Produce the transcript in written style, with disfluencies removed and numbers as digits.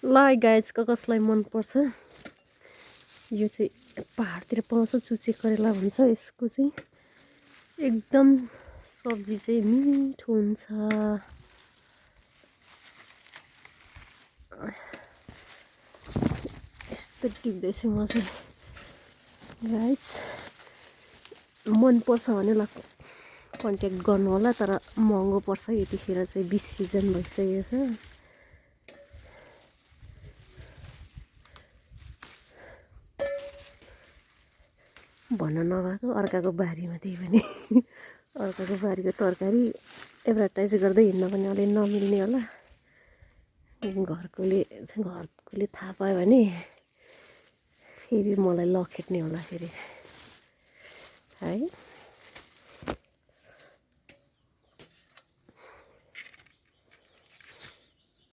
ल गाइज कसलाई मनपर्छ यो चाहिँ पहाडतिर पाउँछ चुचे करेला भन्छ यसको चाहिँ एकदम सब्जी चाहिँ मिठो हुन्छ यस्तो टिप्दैछु म चाहिँ गाइज मनपर्छ भने ल कन्ट्याक्ट गर्नु होला तर महँगो पर्छ यतिखेर चाहिँ 20 सिजन भइसकेको छ भन्न नभएको अर्काको बारीमा त्यही पनि अर्काको बारीको तरकारी एडभर्टाइज गर्दै हिँड्न पनि अलि नमिल्ने होला घरकोले थाहा पायो भने फेरि मलाई लखेट्ने होला फेरि है